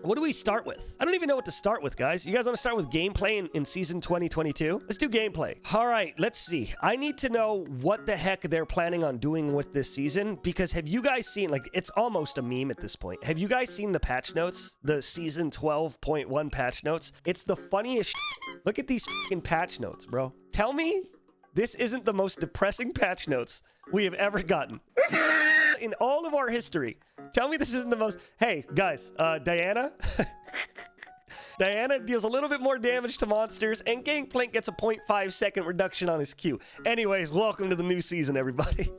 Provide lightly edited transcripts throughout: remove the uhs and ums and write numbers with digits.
What do we start with? I don't even know what to start with, guys. You guys want to start with gameplay in season 2022? Let's do gameplay. All right, let's see. I need to know what the heck they're planning on doing with this season, because have you guys seen, like, it's almost a meme at this point. Have you guys seen the patch notes? The season 12.1 patch notes? It's the funniest shit. Look at these fucking patch notes, bro. Tell me this isn't the most depressing patch notes we have ever gotten. In all of our history. Tell me this isn't the most... Hey, guys, Diana? Diana deals a little bit more damage to monsters, and Gangplank gets a 0.5 second reduction on his Q. Anyways, welcome to the new season, everybody.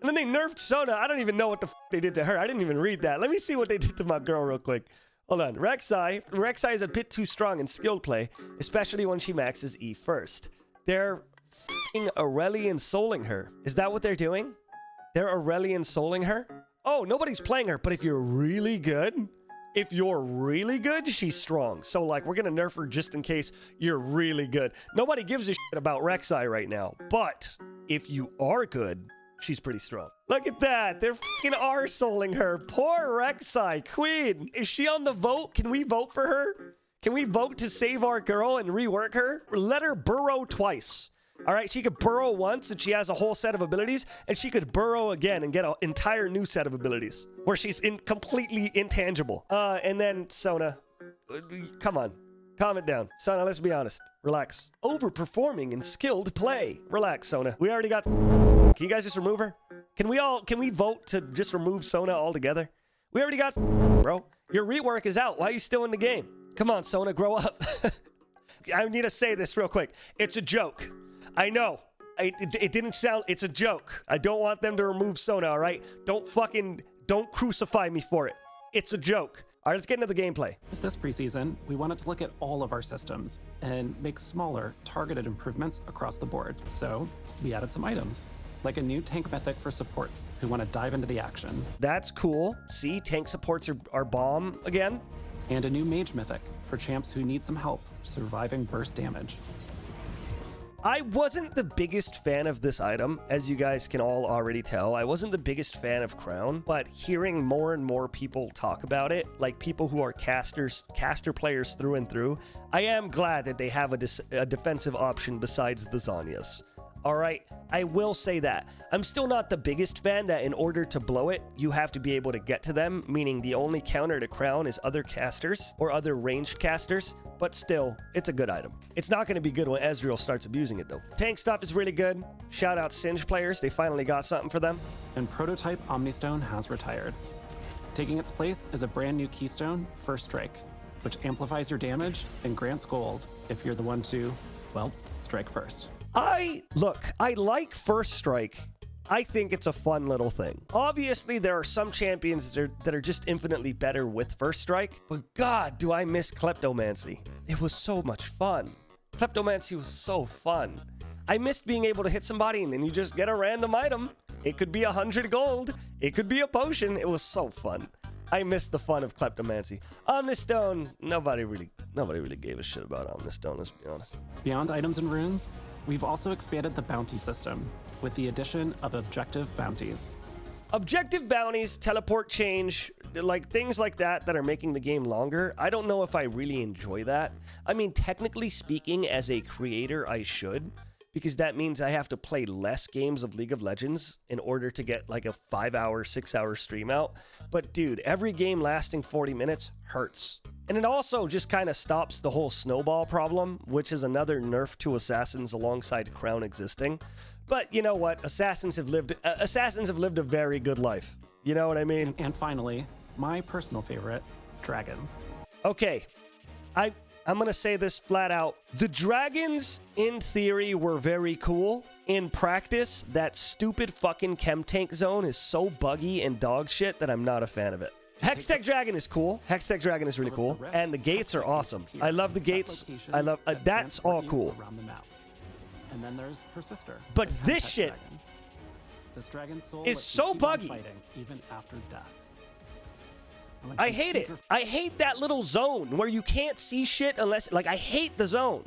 And then they nerfed Sona. I don't even know what the f they did to her. I didn't even read that. Let me see what they did to my girl real quick. Hold on. Rek'Sai is a bit too strong in skilled play, especially when she maxes E first. They're f***ing Aurelian souling her. Is that what they're doing? They're Aurelian souling her? Oh, nobody's playing her, but if you're really good, she's strong. So, like, we're gonna nerf her just in case you're really good. Nobody gives a shit about Rek'Sai right now, but if you are good, she's pretty strong. Look at that. They're f***ing R-souling her. Poor Rek'Sai, queen. Is she on the vote? Can we vote for her? Can we vote to save our girl and rework her? Let her burrow twice. All right, she could burrow once and she has a whole set of abilities, and she could burrow again and get an entire new set of abilities where she's completely intangible. And then Sona, come on, calm it down. Sona, let's be honest. Relax. Overperforming in skilled play. Relax, Sona. We already got... Can you guys just remove her? Can we vote to just remove Sona altogether? We already got... Bro, your rework is out. Why are you still in the game? Come on, Sona, grow up. I need to say this real quick. It's a joke. I know. It didn't sound... It's a joke. I don't want them to remove Sona, all right? Don't crucify me for it. It's a joke. All right, let's get into the gameplay. This preseason, we wanted to look at all of our systems and make smaller, targeted improvements across the board. So we added some items, like a new tank mythic for supports who want to dive into the action. That's cool. See, tank supports are bomb again. And a new mage mythic for champs who need some help surviving burst damage. I wasn't the biggest fan of this item, as you guys can all already tell. I wasn't the biggest fan of Crown, but hearing more and more people talk about it, like people who are caster players through and through, I am glad that they have a defensive option besides the Zhonya's. All right, I will say that. I'm still not the biggest fan that in order to blow it, you have to be able to get to them, meaning the only counter to Crown is other casters or other ranged casters, but still, it's a good item. It's not going to be good when Ezreal starts abusing it, though. Tank stuff is really good. Shout out Singe players. They finally got something for them. And prototype Omnistone has retired. Taking its place is a brand new keystone, First Strike, which amplifies your damage and grants gold if you're the one to, well, strike first. I like First Strike. I think it's a fun little thing. Obviously, there are some champions that are just infinitely better with First Strike, but God, do I miss Kleptomancy. It was so much fun. Kleptomancy was so fun. I missed being able to hit somebody and then you just get a random item. It could be 100 gold. It could be a potion. It was so fun. I missed the fun of Kleptomancy. Omnistone, nobody really gave a shit about Omnistone, let's be honest. Beyond items and runes, we've also expanded the bounty system with the addition of objective bounties. Objective bounties, teleport change, like things like that are making the game longer. I don't know if I really enjoy that. I mean, technically speaking, as a creator, I should, because that means I have to play less games of League of Legends in order to get like a 5-hour, 6-hour stream out. But dude, every game lasting 40 minutes hurts. And it also just kind of stops the whole snowball problem, which is another nerf to assassins alongside Crown existing. But you know what? Assassins have lived a very good life. You know what I mean? And finally, my personal favorite, dragons. Okay, I'm gonna say this flat out. The dragons, in theory, were very cool. In practice, that stupid fucking chem tank zone is so buggy and dog shit that I'm not a fan of it. Hextech Dragon is cool. Hextech Dragon is really cool. And the gates are awesome. I love the gates. I love... that's all cool. And then there's her sister. But this shit this dragon's soul is so buggy. Fighting, even after death. I hate it. I hate that little zone where you can't see shit unless... Like, I hate the zone.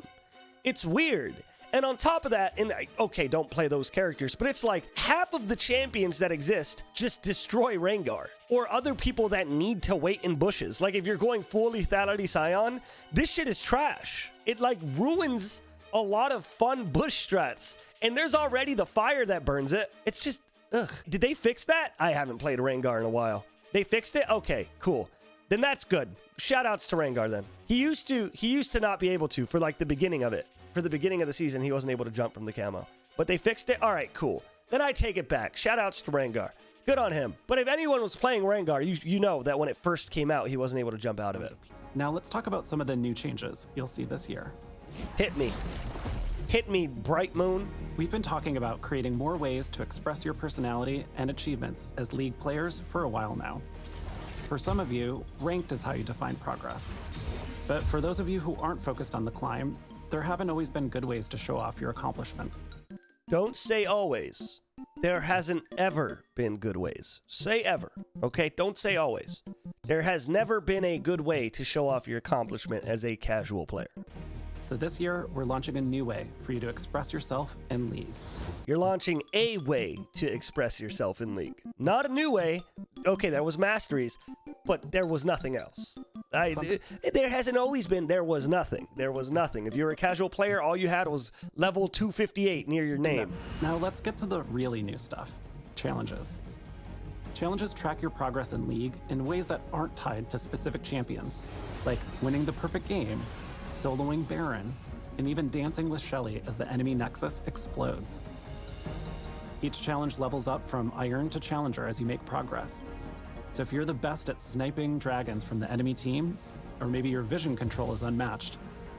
It's weird. And on top of that, and okay, don't play those characters, but it's like half of the champions that exist just destroy Rengar or other people that need to wait in bushes. Like if you're going full lethality Scion, this shit is trash. It like ruins a lot of fun bush strats. And there's already the fire that burns it. It's just, ugh. Did they fix that? I haven't played Rengar in a while. They fixed it? Okay, cool. Then that's good. Shout outs to Rengar then. He used to not be able to for like the beginning of it. For the beginning of the season, he wasn't able to jump from the camo. But they fixed it? All right, cool. Then I take it back. Shout outs to Rengar. Good on him. But if anyone was playing Rengar, you know that when it first came out, he wasn't able to jump out of it. Now let's talk about some of the new changes you'll see this year. Hit me. Hit me, Bright Moon. We've been talking about creating more ways to express your personality and achievements as League players for a while now. For some of you, ranked is how you define progress. But for those of you who aren't focused on the climb, there haven't always been good ways to show off your accomplishments. Don't say always. There hasn't ever been good ways. Say ever, okay? Don't say always. There has never been a good way to show off your accomplishment as a casual player. So this year, we're launching a new way for you to express yourself in League. You're launching a way to express yourself in League. Not a new way. Okay, there was masteries, but there was nothing else. There hasn't always been, there was nothing. There was nothing. If you were a casual player, all you had was level 258 near your name. Now let's get to the really new stuff. Challenges. Challenges track your progress in League in ways that aren't tied to specific champions, like winning the perfect game, soloing Baron, and even dancing with Shelly as the enemy Nexus explodes. Each challenge levels up from Iron to Challenger as you make progress. So if you're the best at sniping dragons from the enemy team, or maybe your vision control is unmatched,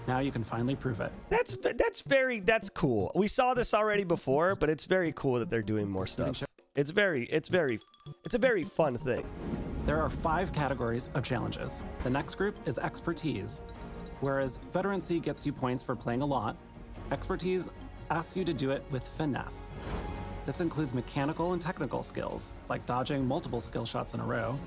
now you can finally prove it. That's cool. We saw this already before, but it's very cool that they're doing more stuff. It's a very fun thing. There are 5 categories of challenges. The next group is expertise. Whereas veterancy gets you points for playing a lot, expertise asks you to do it with finesse. This includes mechanical and technical skills, like dodging multiple skill shots in a row,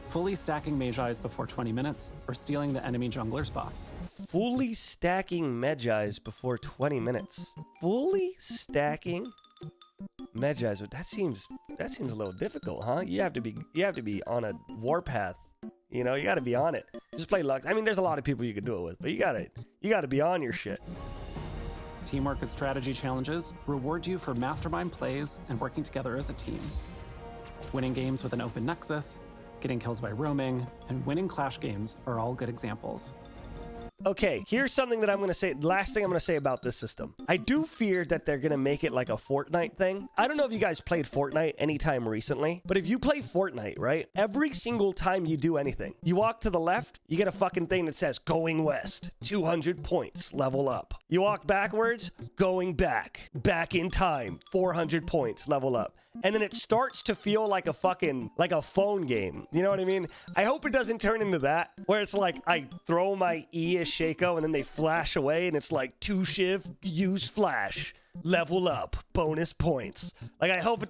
fully stacking Magi's before 20 minutes, or stealing the enemy jungler's buffs. Fully stacking Magi's before 20 minutes. Fully stacking Magi's. That seems a little difficult, huh? You have to be on a warpath. You know, you got to be on it. Just play Lux. I mean, there's a lot of people you could do it with, but you got to be on your shit. Teamwork and strategy challenges reward you for mastermind plays and working together as a team. Winning games with an open nexus, getting kills by roaming, and winning clash games are all good examples. Okay, here's something that I'm going to say. Last thing I'm going to say about this system. I do fear that they're going to make it like a Fortnite thing. I don't know if you guys played Fortnite anytime recently, but if you play Fortnite, right? Every single time you do anything, you walk to the left, you get a fucking thing that says going west, 200 points, level up. You walk backwards, going back in time, 400 points, level up. And then it starts to feel like a phone game. You know what I mean? I hope it doesn't turn into that, where it's like I throw my E as Shaco and then they flash away and it's like 2 shift, use flash, level up, bonus points. Like I hope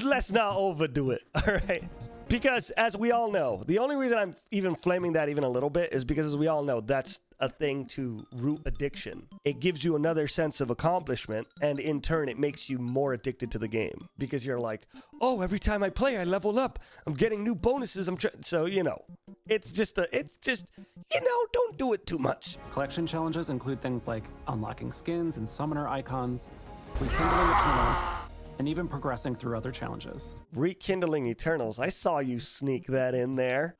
let's not overdo it, all right? Because as we all know, the only reason I'm even flaming that even a little bit is because as we all know, that's a thing to root addiction. It gives you another sense of accomplishment, and in turn, it makes you more addicted to the game because you're like, oh, every time I play, I level up. I'm getting new bonuses. So, it's just, don't do it too much. Collection challenges include things like unlocking skins and summoner icons, rekindling Eternals, and even progressing through other challenges. Rekindling Eternals. I saw you sneak that in there.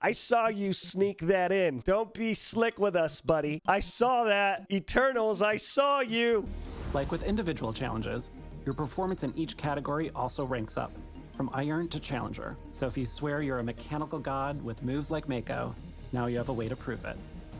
Don't be slick with us, buddy. I saw that. Eternals, I saw you. Like with individual challenges, your performance in each category also ranks up, from Iron to Challenger. So if you swear you're a mechanical god with moves like Mako, now you have a way to prove it.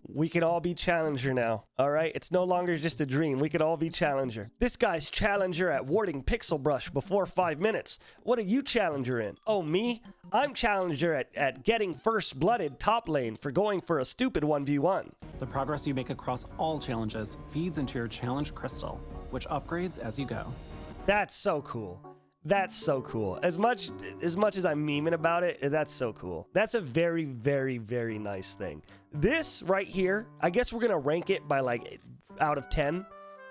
We can all be Challenger now, all right? It's no longer just a dream. We could all be Challenger. This guy's Challenger at warding Pixel Brush before 5 minutes. What are you Challenger in? Oh, me? I'm Challenger at getting first blooded top lane for going for a stupid 1v1. The progress you make across all challenges feeds into your challenge crystal, which upgrades as you go. That's so cool. That's so cool. As much as I'm memeing about it, that's so cool. That's a very, very, very nice thing. This right here, I guess we're going to rank it by like out of 10.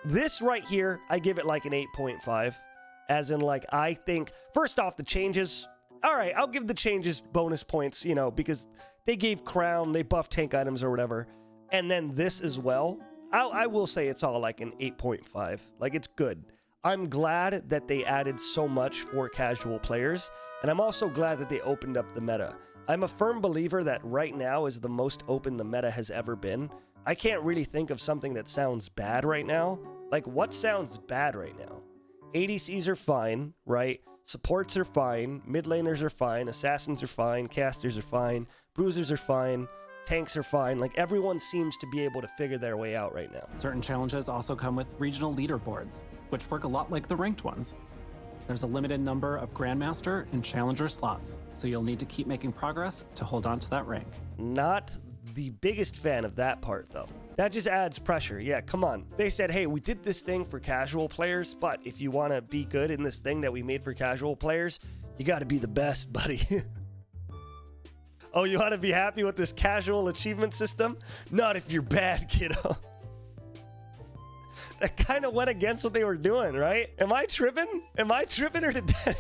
This right here, I give it like an 8.5. As in, like, I think, first off, the changes. All right, I'll give the changes bonus points, you know, because they gave crown, they buffed tank items or whatever. And then this as well. I will say it's all like an 8.5. Like, it's good. I'm glad that they added so much for casual players. And I'm also glad that they opened up the meta. I'm a firm believer that right now is the most open the meta has ever been. I can't really think of something that sounds bad right now. Like, what sounds bad right now? ADCs are fine, right? Supports are fine. Mid laners are fine. Assassins are fine. Casters are fine. Bruisers are fine. Tanks are fine. Like, everyone seems to be able to figure their way out right now. Certain challenges also come with regional leaderboards, which work a lot like the ranked ones. There's a limited number of Grandmaster and Challenger slots, so you'll need to keep making progress to hold on to that rank. Not the biggest fan of that part, though. That just adds pressure. Yeah, come on. They said, hey, we did this thing for casual players, but if you want to be good in this thing that we made for casual players, you got to be the best, buddy. Oh, you want to be happy with this casual achievement system? Not if you're bad, kiddo. That kind of went against what they were doing, right? Am I tripping? Am I tripping, or did that...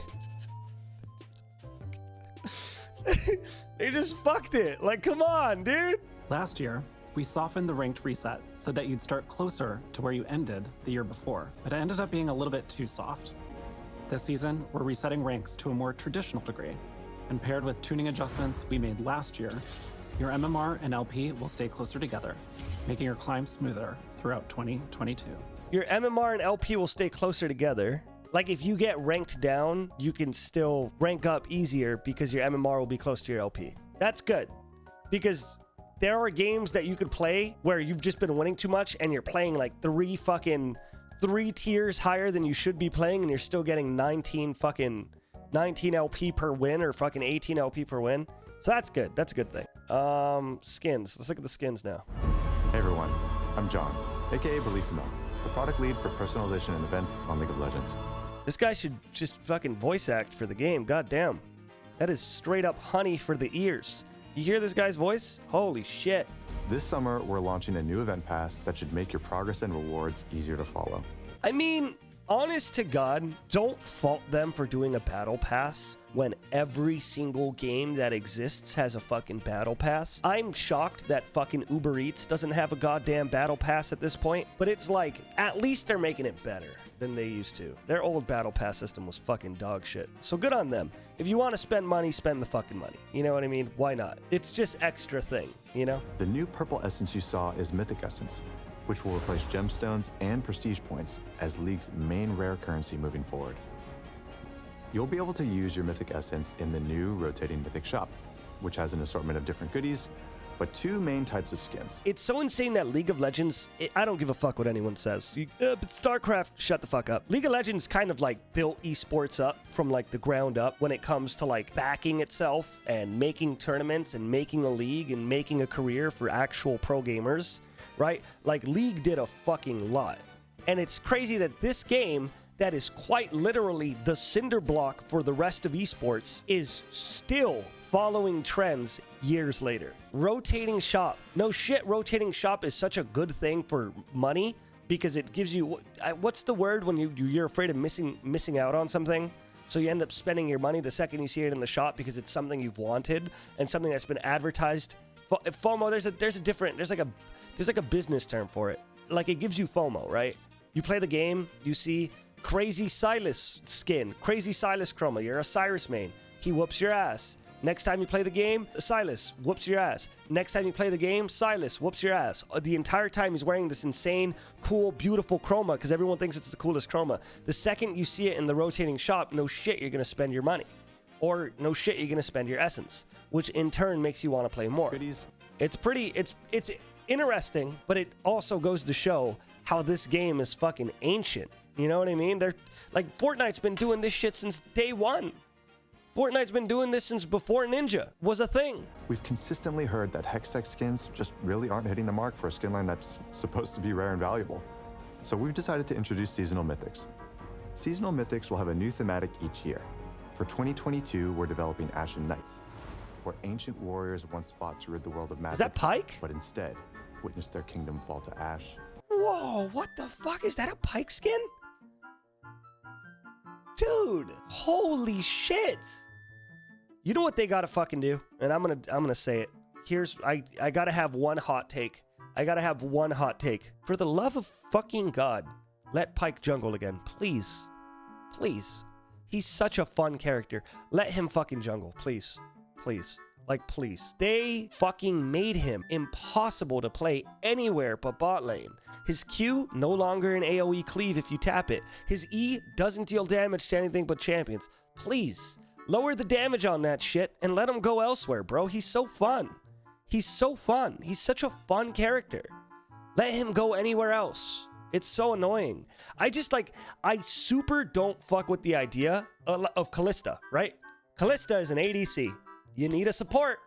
They just fucked it. Like, come on, dude. Last year, we softened the ranked reset so that you'd start closer to where you ended the year before, but it ended up being a little bit too soft. This season, we're resetting ranks to a more traditional degree, and paired with tuning adjustments we made last year, your MMR and LP will stay closer together, making your climb smoother throughout 2022. Your MMR and LP will stay closer together. Like, if you get ranked down, you can still rank up easier because your MMR will be close to your LP. That's good, because there are games that you could play where you've just been winning too much and you're playing like three tiers higher than you should be playing, and you're still getting 19 LP per win, or fucking 18 LP per win. So that's good. That's a good thing. Skins. Let's look at the skins now. Hey everyone, I'm John, aka Bellissimo, the product lead for personalization and events on League of Legends. This guy should just fucking voice act for the game. God damn. That is straight up honey for the ears. You hear this guy's voice? Holy shit. This summer, we're launching a new event pass that should make your progress and rewards easier to follow. I mean, honest to God, don't fault them for doing a battle pass when every single game that exists has a fucking battle pass. I'm shocked that fucking Uber Eats doesn't have a goddamn battle pass at this point, but it's like, at least they're making it better than they used to. Their old battle pass system was fucking dog shit. So good on them. If you want to spend money, spend the fucking money. You know what I mean? Why not? It's just extra thing, you know? The new purple essence you saw is Mythic Essence, which will replace gemstones and prestige points as League's main rare currency moving forward. You'll be able to use your Mythic Essence in the new rotating Mythic shop, which has an assortment of different goodies, but two main types of skins. It's so insane that League of Legends, I don't give a fuck what anyone says. But StarCraft, shut the fuck up. League of Legends kind of like built esports up from like the ground up when it comes to like backing itself and making tournaments and making a league and making a career for actual pro gamers, right? Like, League did a fucking lot. And it's crazy that this game that is quite literally the cinder block for the rest of esports is still following trends years later. Rotating shop. No shit, rotating shop is such a good thing for money because it gives you, what's the word when you're afraid of missing out on something? So you end up spending your money the second you see it in the shop because it's something you've wanted and something that's been advertised. FOMO, there's like a business term for it. Like, it gives you FOMO, right? You play the game, you see Crazy Silas skin, Crazy Silas chroma, you're a Cyrus main, he whoops your ass. Next time you play the game, Silas whoops your ass. Next time you play the game, Silas whoops your ass. The entire time he's wearing this insane, cool, beautiful chroma because everyone thinks it's the coolest chroma. The second you see it in the rotating shop, no shit, you're gonna spend your money. Or no shit, you're gonna spend your essence, which in turn makes you want to play more. Goodies. It's interesting, but it also goes to show how this game is fucking ancient. You know what I mean? They're like, Fortnite's been doing this shit since day one. Fortnite's been doing this since before Ninja was a thing. We've consistently heard that Hextech skins just really aren't hitting the mark for a skin line that's supposed to be rare and valuable. So we've decided to introduce seasonal mythics. Seasonal mythics will have a new thematic each year. For 2022, we're developing Ashen Knights, where ancient warriors once fought to rid the world of magic. Is that Pike? But instead, witnessed their kingdom fall to ash. Whoa, what the fuck? Is that a Pike skin? Dude, holy shit. You know what they gotta fucking do? And I'm gonna say it. I gotta have one hot take. I gotta have one hot take. For the love of fucking God, let Pike jungle again. Please. Please. He's such a fun character. Let him fucking jungle. Please. Please. Like, please. They fucking made him impossible to play anywhere but bot lane. His Q, no longer an AoE cleave if you tap it. His E doesn't deal damage to anything but champions. Please. Lower the damage on that shit and let him go elsewhere, bro. He's so fun. He's so fun. He's such a fun character. Let him go anywhere else. It's so annoying. I super don't fuck with the idea of Callista, right? Callista is an ADC. You need a support.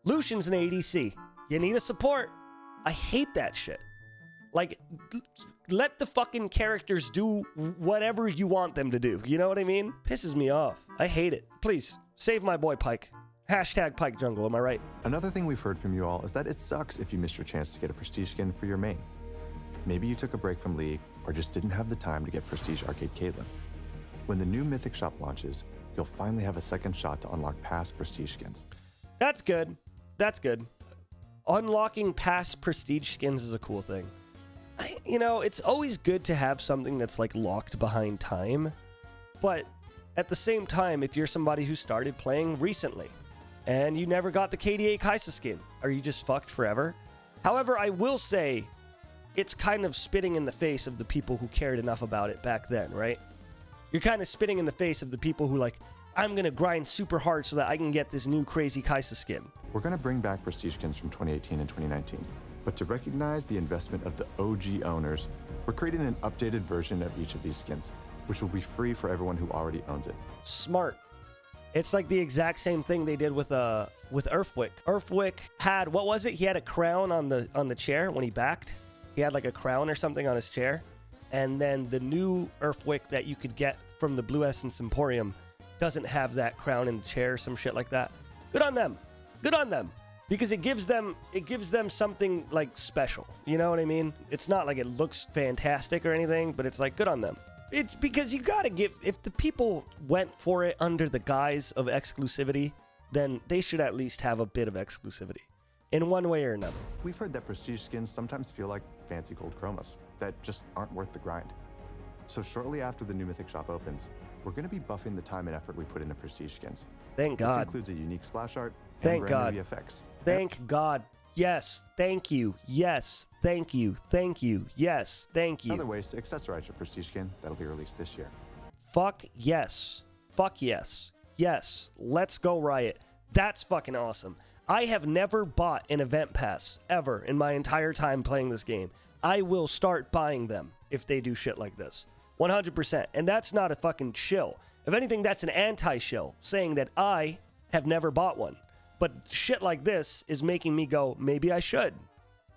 Lucian's an ADC. You need a support. I hate that shit. Like, let the fucking characters do whatever you want them to do. You know what I mean? Pisses me off. I hate it. Please, save my boy Pike. Hashtag Pike Jungle, am I right? Another thing we've heard from you all is that it sucks if you missed your chance to get a prestige skin for your main. Maybe you took a break from League or just didn't have the time to get Prestige Arcade Caitlyn. When the new Mythic shop launches, you'll finally have a second shot to unlock past prestige skins. That's good. That's good. Unlocking past prestige skins is a cool thing. It's always good to have something that's like locked behind time. But at the same time, if you're somebody who started playing recently and you never got the KDA Kaisa skin, are you just fucked forever? However, I will say it's kind of spitting in the face of the people who cared enough about it back then, right? You're kind of spitting in the face of the people who I'm going to grind super hard so that I can get this new crazy Kaisa skin. We're going to bring back prestige skins from 2018 and 2019. But to recognize the investment of the OG owners, we're creating an updated version of each of these skins, which will be free for everyone who already owns it. Smart. It's like the exact same thing they did with Earthwick. Earthwick had, what was it? He had a crown on the chair when he backed. He had like a crown or something on his chair. And then the new Earthwick that you could get from the Blue Essence Emporium doesn't have that crown in the chair or some shit like that. Good on them. Good on them. Because it gives them something like special. You know what I mean? It's not like it looks fantastic or anything, but it's like good on them. It's because you gotta give, if the people went for it under the guise of exclusivity, then they should at least have a bit of exclusivity in one way or another. We've heard that prestige skins sometimes feel like fancy gold chromas that just aren't worth the grind. So shortly after the new Mythic shop opens, we're going to be buffing the time and effort we put into prestige skins. Thank God. This includes a unique splash art Thank and God. brand new VFX. Thank God. Yes. Thank you. Yes. Thank you. Thank you. Yes. Thank you. Other ways to accessorize your prestige skin that'll be released this year. Fuck yes. Fuck yes. Yes. Let's go Riot. That's fucking awesome. I have never bought an event pass ever in my entire time playing this game. I will start buying them if they do shit like this. 100%. And that's not a fucking shill. If anything, that's an anti-shill saying that I have never bought one. But shit like this is making me go, maybe I should.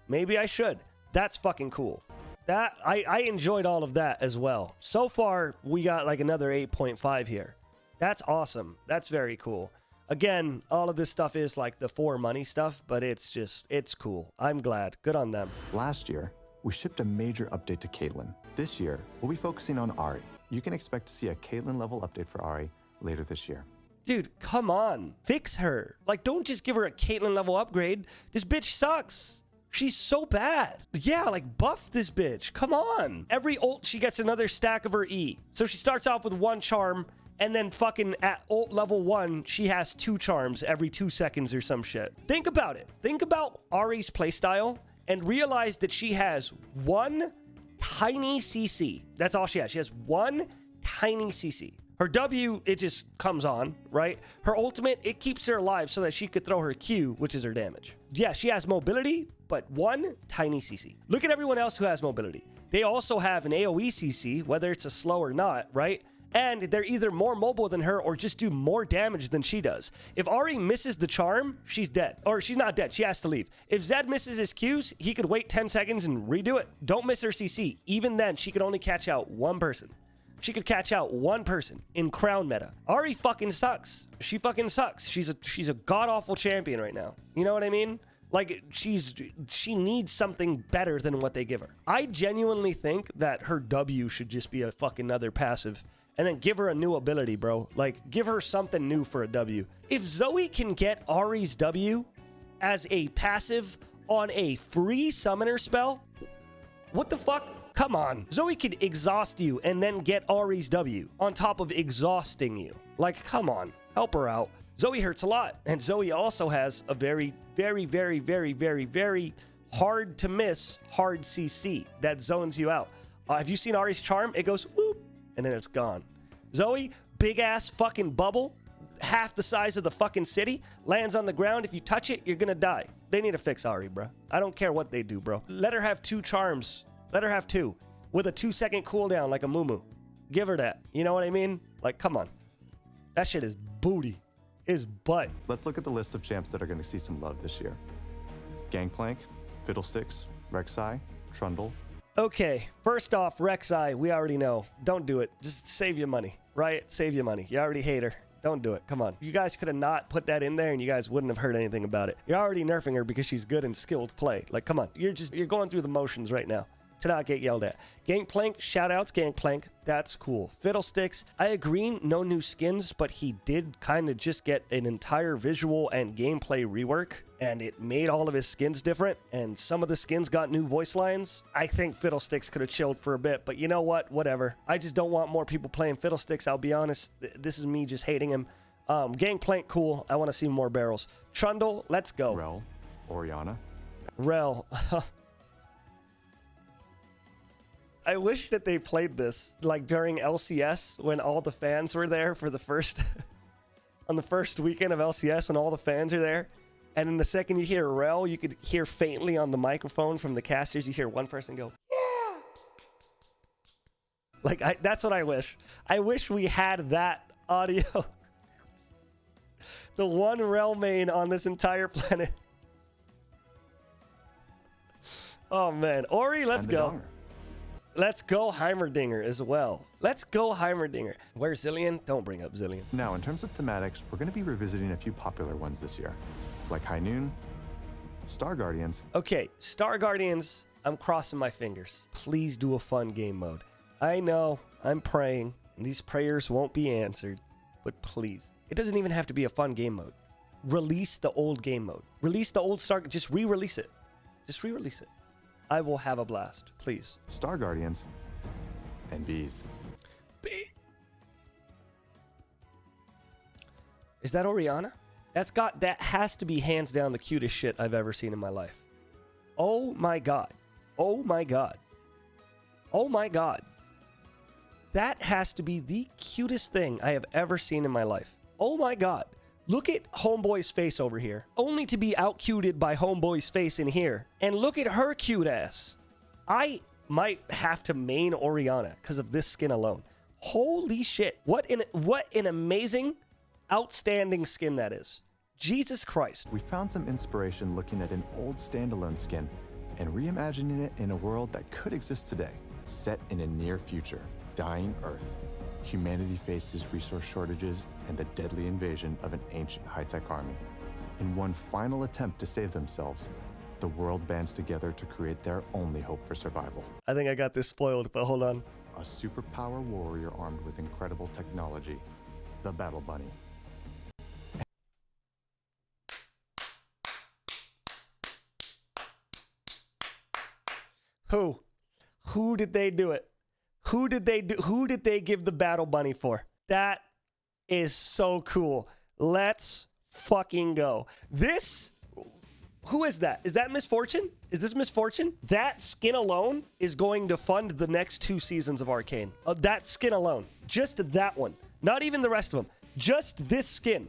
Maybe I should. That's fucking cool. That I enjoyed all of that as well. So far, we got like another 8.5 here. That's awesome. That's very cool. Again, all of this stuff is like the for money stuff, but it's cool. I'm glad. Good on them. Last year, we shipped a major update to Caitlyn. This year, we'll be focusing on Ahri. You can expect to see a Caitlyn level update for Ahri later this year. Dude, come on. Fix her. Like, don't just give her a Caitlyn level upgrade. This bitch sucks. She's so bad. Yeah, like, buff this bitch. Come on. Every ult, she gets another stack of her E. So she starts off with one charm, and then fucking at ult level 1, she has 2 charms every 2 seconds or some shit. Think about it. Think about Ahri's playstyle and realize that she has one tiny CC. That's all she has. She has one tiny CC. Her W, it just comes on, right? Her ultimate, it keeps her alive so that she could throw her Q, which is her damage. Yeah, she has mobility, but one tiny CC. Look at everyone else who has mobility. They also have an AoE CC, whether it's a slow or not, right? And they're either more mobile than her or just do more damage than she does. If Ahri misses the charm, she's dead. Or she's not dead, she has to leave. If Zed misses his Qs, he could wait 10 seconds and redo it. Don't miss her CC. Even then, she could only catch out one person. She could catch out one person in crown meta. Ahri fucking sucks. She fucking sucks. She's a god-awful champion right now. You know what I mean? Like, she needs something better than what they give her. I genuinely think that her W should just be a fucking other passive. And then give her a new ability, bro. Like, give her something new for a W. If Zoe can get Ari's W as a passive on a free summoner spell, what the fuck? Come on. Zoe could exhaust you and then get Ari's W on top of exhausting you. Like, come on. Help her out. Zoe hurts a lot. And Zoe also has a very, very, very, very, very, very hard to miss hard CC that zones you out. Have you seen Ari's charm? It goes whoop, and then it's gone. Zoe, big ass fucking bubble, half the size of the fucking city, lands on the ground. If you touch it, you're gonna die. They need to fix Ari, bro. I don't care what they do, bro. Let her have 2 charms. Let her have 2 with a 2-second cooldown like a Mumu. Give her that. You know what I mean? Like, come on. That shit is booty. Is butt. Let's look at the list of champs that are going to see some love this year. Gangplank, Fiddlesticks, Rek'Sai, Trundle. Okay, first off, Rek'Sai, we already know. Don't do it. Just save your money, right? Save your money. You already hate her. Don't do it. Come on. You guys could have not put that in there and you guys wouldn't have heard anything about it. You're already nerfing her because she's good and skilled play. Like, come on. You're going through the motions right now to not get yelled at. Gangplank, shout outs, Gangplank. That's cool. Fiddlesticks, I agree, no new skins, but he did kind of just get an entire visual and gameplay rework, and it made all of his skins different, and some of the skins got new voice lines. I think Fiddlesticks could have chilled for a bit, but you know what? Whatever. I just don't want more people playing Fiddlesticks, I'll be honest. This is me just hating him. Gangplank, cool. I want to see more barrels. Trundle, let's go. Rel, Orianna. Rel. I wish that they played this like during LCS when all the fans were there for the first on the first weekend of LCS when all the fans are there. And in the second you hear Rel, you could hear faintly on the microphone from the casters, you hear one person go, yeah. Like, that's what I wish. I wish we had that audio. The one Rel main on this entire planet. Oh, man. Ori, let's go. Donger. Let's go Heimerdinger as well. Let's go Heimerdinger. Where's Zillion? Don't bring up Zillion. Now, in terms of thematics, we're going to be revisiting a few popular ones this year, like High Noon, Star Guardians. Okay, Star Guardians, I'm crossing my fingers. Please do a fun game mode. I know, I'm praying, and these prayers won't be answered, but please. It doesn't even have to be a fun game mode. Release the old game mode. Release the old Star, just re-release it. Just re-release it. I will have a blast, please. Star Guardians, and Bees. Is that Orianna? That has to be hands down the cutest shit I've ever seen in my life. Oh my god. Oh my god. Oh my god. That has to be the cutest thing I have ever seen in my life. Oh my god. Look at Homeboy's face over here, only to be out-cuted by Homeboy's face in here. And look at her cute ass. I might have to main Orianna because of this skin alone. Holy shit. What an amazing, outstanding skin that is. Jesus Christ. We found some inspiration looking at an old standalone skin and reimagining it in a world that could exist today, set in a near future, dying Earth. Humanity faces resource shortages and the deadly invasion of an ancient high-tech army. In one final attempt to save themselves, the world bands together to create their only hope for survival. I think I got this spoiled, but hold on. A superpower warrior armed with incredible technology, the Battle Bunny. Who did they do it? Who did they give the Battle Bunny for? That is so cool. Let's fucking go. Who is that? Is that Misfortune? Is this Misfortune? That skin alone is going to fund the next 2 seasons of Arcane. That skin alone. Just that one. Not even the rest of them. Just this skin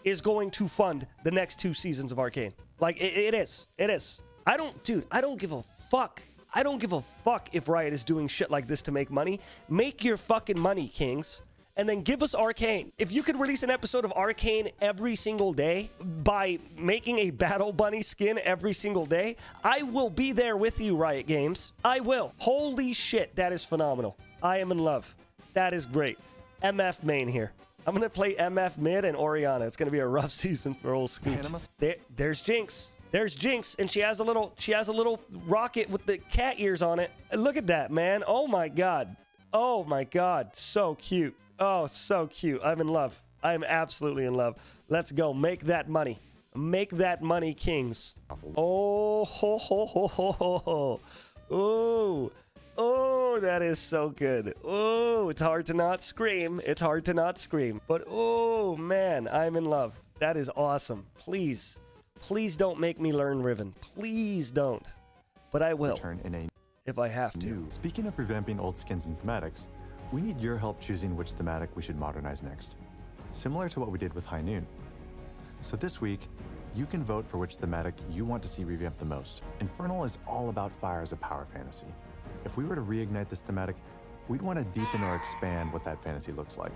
is going to fund the next 2 seasons of Arcane. Like, it is. It is. I don't give a fuck. I don't give a fuck if Riot is doing shit like this to make money. Make your fucking money, kings. And then give us Arcane. If you could release an episode of Arcane every single day by making a Battle Bunny skin every single day, I will be there with you, Riot Games. I will. Holy shit, that is phenomenal. I am in love. That is great. MF main here. I'm going to play MF mid and Orianna. It's going to be a rough season for old Scooch. There's Jinx. There's Jinx, and she has a little rocket with the cat ears on it. And look at that, man. Oh my god. Oh my god. So cute. Oh, so cute. I'm in love. I'm absolutely in love. Let's go. Make that money. Make that money, kings. Oh, ho, ho, ho, ho, ho, ho. Oh, oh, that is so good. Oh, it's hard to not scream. It's hard to not scream. But oh, man, I'm in love. That is awesome. Please. Please don't make me learn Riven. Please don't. But I will. Return in a if I have to. Speaking of revamping old skins and thematics, we need your help choosing which thematic we should modernize next. Similar to what we did with High Noon. So this week, you can vote for which thematic you want to see revamped the most. Infernal is all about fire as a power fantasy. If we were to reignite this thematic, we'd want to deepen or expand what that fantasy looks like.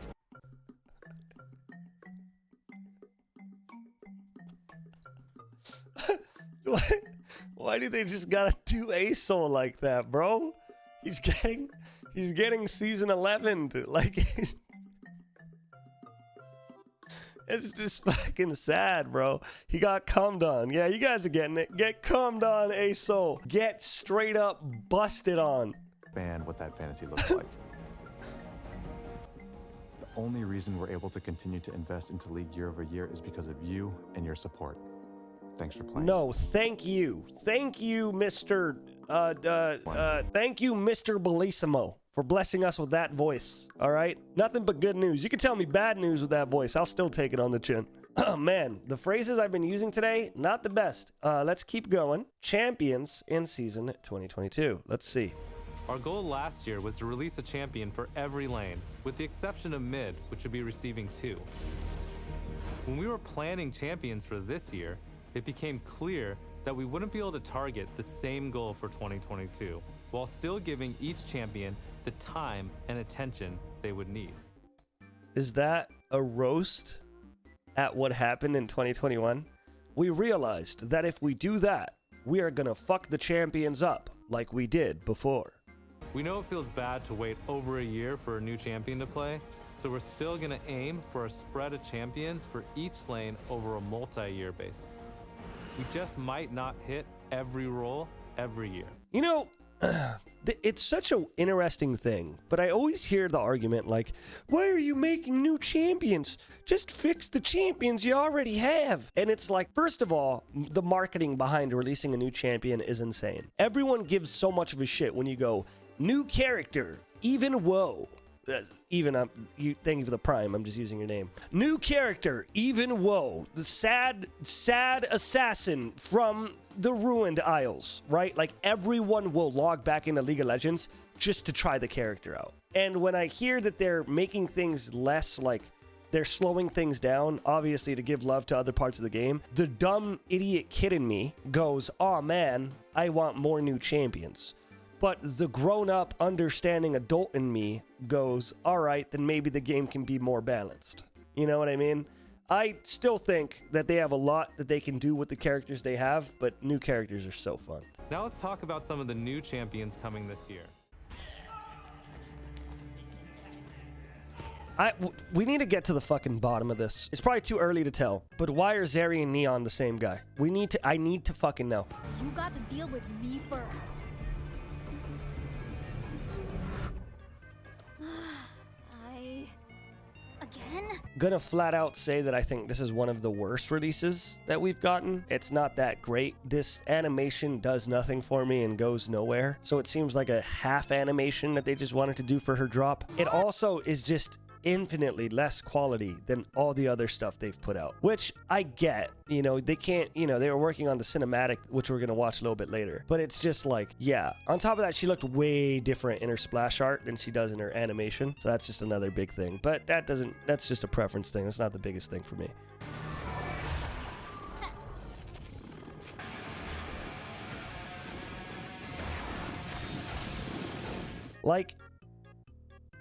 Why do they just gotta do ASOL like that, bro? He's getting season 11, dude. Like, it's just fucking sad, bro. He got cummed on. Yeah, you guys are getting it. Get cummed on, ASOL. Get straight up busted on. Expand what that fantasy looks like. The only reason we're able to continue to invest into League year over year is because of you and your support. Thanks for playing. No, thank you. Thank you, Mr. Thank you, Mr. Bellissimo, for blessing us with that voice. All right? Nothing but good news. You can tell me bad news with that voice. I'll still take it on the chin. Oh, man. The phrases I've been using today, not the best. Let's keep going. Champions in season 2022. Let's see. Our goal last year was to release a champion for every lane, with the exception of mid, which would be receiving 2. When we were planning champions for this year, it became clear that we wouldn't be able to target the same goal for 2022, while still giving each champion the time and attention they would need. Is that a roast at what happened in 2021? We realized that if we do that, we are gonna fuck the champions up like we did before. We know it feels bad to wait over a year for a new champion to play, so we're still gonna aim for a spread of champions for each lane over a multi-year basis. We just might not hit every role every year. You know, it's such an interesting thing, but I always hear the argument like, why are you making new champions? Just fix the champions you already have. And it's like, first of all, the marketing behind releasing a new champion is insane. Everyone gives so much of a shit when you go, new character, even whoa. Thank you for the prime. I'm just using your name. New character, even whoa. The sad assassin from the Ruined Isles, right? Like everyone will log back into League of Legends just to try the character out. And when I hear that they're making things less, like they're slowing things down, obviously to give love to other parts of the game, the dumb idiot kid in me goes, oh man, I want more new champions. But the grown-up, understanding adult in me goes, all right, then maybe the game can be more balanced. You know what I mean? I still think that they have a lot that they can do with the characters they have, but new characters are so fun. Now let's talk about some of the new champions coming this year. We need to get to the fucking bottom of this. It's probably too early to tell, but why are Zeri and Neon the same guy? I need to fucking know. You got to deal with me first. Again? Gonna flat out say that I think this is one of the worst releases that we've gotten. It's not that great. This animation does nothing for me and goes nowhere. So it seems like a half animation that they just wanted to do for her drop. It also is just infinitely less quality than all the other stuff they've put out, which I get. You know, they can't, you know, they were working on the cinematic, which we're gonna watch a little bit later, but it's just like, yeah, on top of that, she looked way different in her splash art than she does in her animation, so that's just another big thing. But that's just a preference thing. That's not the biggest thing for me. Like,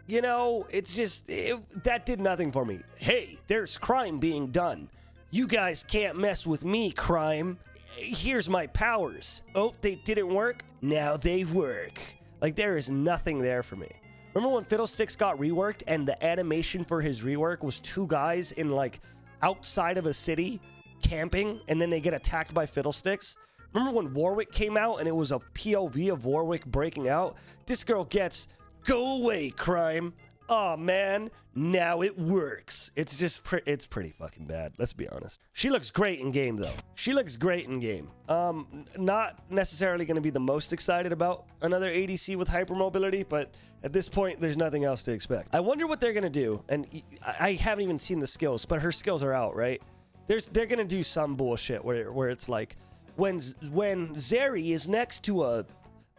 you know, it's just, that did nothing for me. Hey, there's crime being done. You guys can't mess with me, crime. Here's my powers. Oh, they didn't work? Now they work. Like, there is nothing there for me. Remember when Fiddlesticks got reworked and the animation for his rework was two guys in like outside of a city camping and then they get attacked by Fiddlesticks? Remember when Warwick came out and it was a POV of Warwick breaking out? This girl gets, go away, crime. Oh man, now it works. It's just, it's pretty fucking bad. Let's be honest. She looks great in game though. She looks great in game. Not necessarily going to be the most excited about another ADC with hypermobility, but at this point, there's nothing else to expect. I wonder what they're going to do. And I haven't even seen the skills, but her skills are out, right? They're going to do some bullshit where it's like, when Zeri is next to a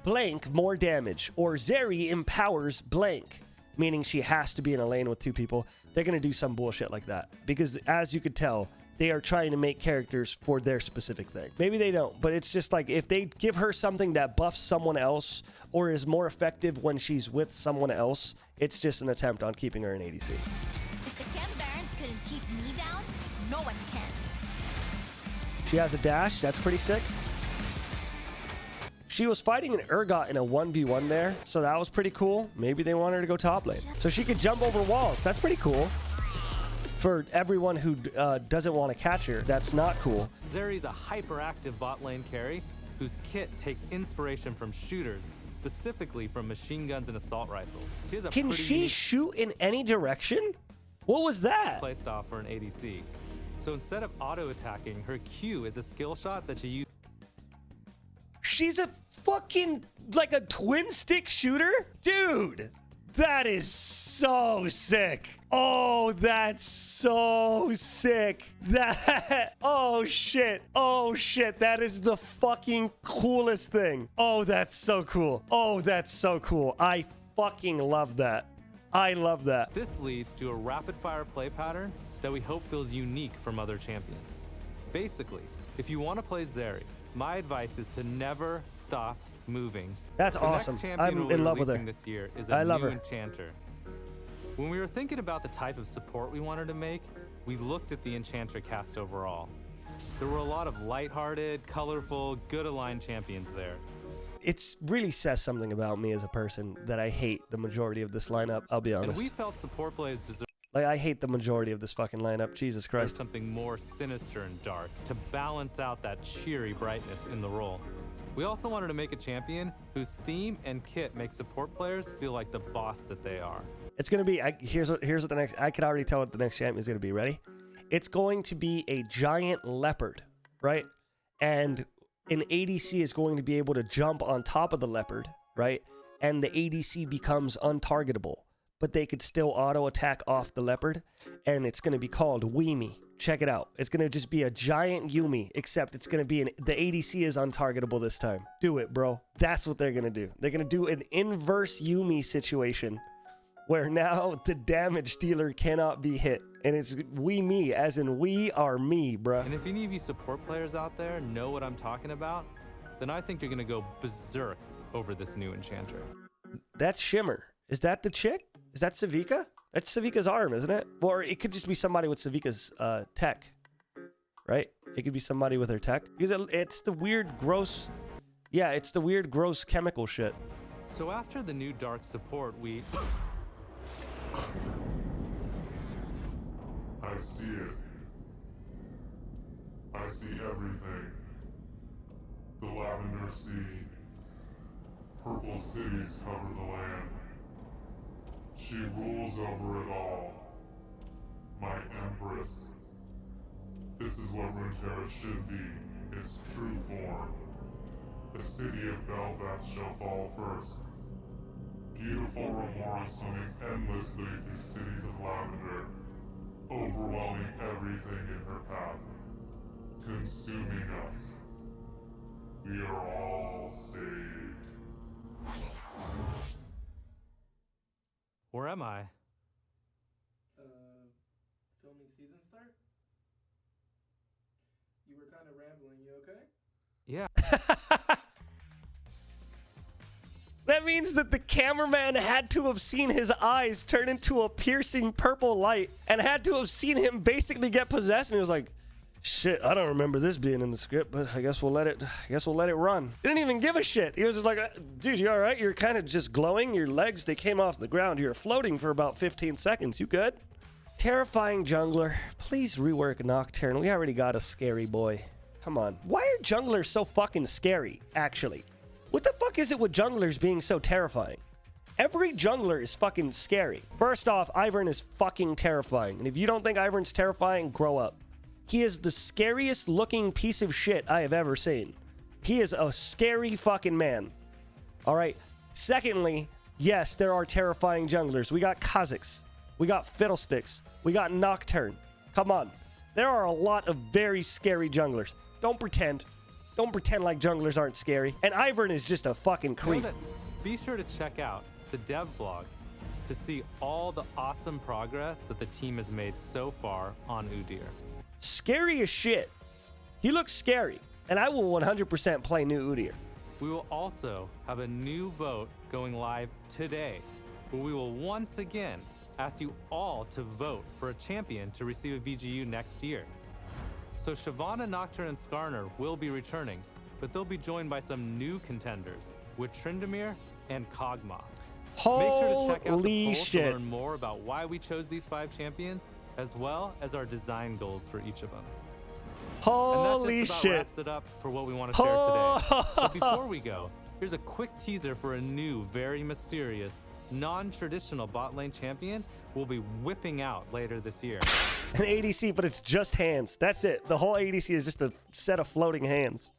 blank, more damage, or Zeri empowers blank, meaning she has to be in a lane with two people, they're going to do some bullshit like that. Because as you could tell, they are trying to make characters for their specific thing. Maybe they don't, but it's just like if they give her something that buffs someone else or is more effective when she's with someone else, it's just an attempt on keeping her in ADC. If the Chem Barons couldn't keep me down, no one can. She has a dash. That's pretty sick. She was fighting an Urgot in a 1v1 there, so that was pretty cool. Maybe they want her to go top lane. So she could jump over walls. That's pretty cool. For everyone who doesn't want to catch her, that's not cool. Zeri's a hyperactive bot lane carry whose kit takes inspiration from shooters, specifically from machine guns and assault rifles. Can she shoot in any direction? What was that? Playstyle for an ADC. So instead of auto-attacking, her Q is a skill shot that she uses. She's a fucking, like a twin stick shooter? Dude, that is so sick. Oh, that's so sick. Oh shit. Oh shit. That is the fucking coolest thing. Oh, that's so cool. Oh, that's so cool. I fucking love that. I love that. This leads to a rapid-fire play pattern that we hope feels unique from other champions. Basically, if you want to play Zeri, my advice is to never stop moving. That's awesome. I'm in love with her. This year is a I love new her. enchanter. When we were thinking about the type of support we wanted to make, we looked at the enchanter cast overall. There were a lot of lighthearted, colorful, good-aligned champions there. It really says something about me as a person that I hate the majority of this lineup, I'll be honest. And we felt support plays deserved. Like, I hate the majority of this fucking lineup. Jesus Christ. Something more sinister and dark to balance out that cheery brightness in the role. We also wanted to make a champion whose theme and kit make support players feel like the boss that they are. It's going to be, here's what the next, I can already tell what the next champion is going to be. Ready? It's going to be a giant leopard, right? And an ADC is going to be able to jump on top of the leopard, right? And the ADC becomes untargetable, but they could still auto attack off the leopard, and it's going to be called Weemy. Check it out. It's going to just be a giant Yumi, except it's going to be the ADC is untargetable this time. Do it, bro. That's what they're going to do. They're going to do an inverse Yumi situation where now the damage dealer cannot be hit, and it's we me, as in we are me, bro. And if any of you support players out there know what I'm talking about, then I think you're going to go berserk over this new enchanter. That's Shimmer. Is that the chick? Is that Savika? That's Savika's arm, isn't it? Or it could just be somebody with Savika's tech, right? It could be somebody with her tech. Because it's the weird, gross... Yeah, it's the weird, gross chemical shit. So after the new dark support, we... I see it. I see everything. The lavender sea. Purple cities cover the land. She rules over it all. My empress. This is what Runeterra should be, its true form. The city of Belfast shall fall first. Beautiful Remora swimming endlessly through cities of lavender, overwhelming everything in her path, consuming us. We are all saved. Where am I? Filming season start? You were kind of rambling, you okay? Yeah. That means that the cameraman had to have seen his eyes turn into a piercing purple light and had to have seen him basically get possessed, and he was like, Shit, I don't remember this being in the script, but I guess we'll let it run. Didn't even give a shit. He was just like, dude, you all right? You're kind of just glowing. Your legs, they came off the ground. You're floating for about 15 seconds. You good? Terrifying jungler. Please rework Nocturne. We already got a scary boy. Come on. Why are junglers so fucking scary, actually? What the fuck is it with junglers being so terrifying? Every jungler is fucking scary. First off, Ivern is fucking terrifying. And if you don't think Ivern's terrifying, grow up. He is the scariest looking piece of shit I have ever seen. He is a scary fucking man. All right. Secondly, yes, there are terrifying junglers. We got Kha'Zix. We got Fiddlesticks. We got Nocturne. Come on. There are a lot of very scary junglers. Don't pretend. Don't pretend like junglers aren't scary. And Ivern is just a fucking creep. Be sure to check out the dev blog to see all the awesome progress that the team has made so far on Udyr. Scary as shit. He looks scary, and I will 100% play new Udyr. We will also have a new vote going live today, where we will once again ask you all to vote for a champion to receive a VGU next year. So Shyvana, Nocturne, and Skarner will be returning, but they'll be joined by some new contenders with Tryndamere and Kog'Maw. Make sure to check out the poll to learn more about why we chose these 5 champions, as well as our design goals for each of them. Holy and that just shit. about wraps it up for what we want to share today. But before we go, here's a quick teaser for a new, very mysterious, non-traditional bot lane champion we'll be whipping out later this year. An ADC, but it's just hands. That's it. The whole ADC is just a set of floating hands.